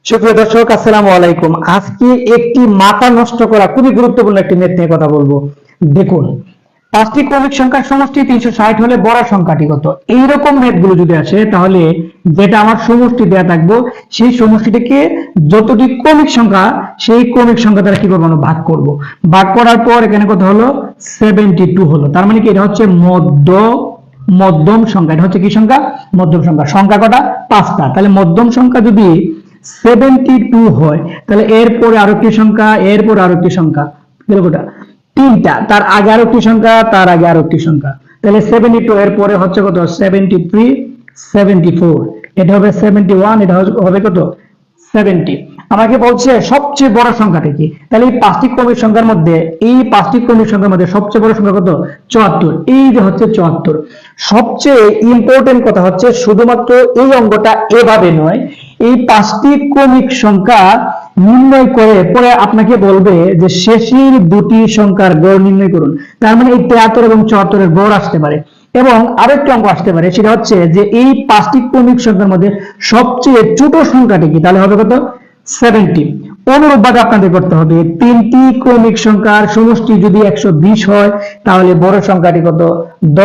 সুপ্রিয় দর্শক, আসসালামু আলাইকুম। আজকে একটি মাথা নষ্ট করা খুবই গুরুত্বপূর্ণ একটি ম্যাথ নিয়ে কথা বলবো। দেখুন, পাঁচটি ক্রমিক সংখ্যার সমষ্টি 360 হলে বড় সংখ্যাটি কত? এইরকম ম্যাথ গুলো যদি আসে, তাহলে যেটা আমার সমষ্টি দেয়া থাকবো সেই সমষ্টিটাকে যতটি ক্রমিক সংখ্যা, সেই ক্রমিক সংখ্যা দ্বারা কি করবো, আমরা ভাগ করব। ভাগ করার পর এখানে কত হলো? 72 হলো। তার মানে কি, এটা হচ্ছে মধ্যম সংখ্যা। এটা হচ্ছে কি সংখ্যা? মধ্যম সংখ্যা। সংখ্যা কটা? 5টা। তাহলে মধ্যম সংখ্যা যদি 72 হয়, তাহলে এরপরে আরো একটি সংখ্যা, এরপর আরো একটি সংখ্যা, কোটা? 3টা। তার আগে আরো একটি সংখ্যা, তার আগে আরো একটি সংখ্যা। তাহলে 72 এর পরে হচ্ছে কত? 73, 74। এটা হবে 71, এটা হবে কত? 70। আমাকে বলছে সবচেয়ে বড় সংখ্যাটা কি। তাহলে এই পাঁচটি ক্রমিক সংখ্যার মধ্যে, সবচেয়ে বড় সংখ্যা কত? 74। এই যে হচ্ছে 74। সবচেয়ে ইম্পর্টেন্ট কথা হচ্ছে, শুধুমাত্র এই অঙ্কটা এভাবে নয়, এই পাঁচটি ক্রমিক সংখ্যা নির্ণয় করে পরে আপনাকে বলবে যে শেষের দুটি সংখ্যার গড় নির্ণয় করুন। তার মানে এই 73 এবং 74 এর গড় আসতে পারে। এবং আরেকটা অঙ্ক আসতে পারে, সেটা হচ্ছে যে এই পাঁচটি ক্রমিক সংখ্যার মধ্যে সবচেয়ে ছোট সংখ্যাটি কি। তাহলে হবে কত? 70। অনুরূপভাবে আপনাদের করতে হবে, তিনটি ক্রমিক সংখ্যার সমষ্টি যদি 120 হয়, তাহলে বড় সংখ্যাটি কত?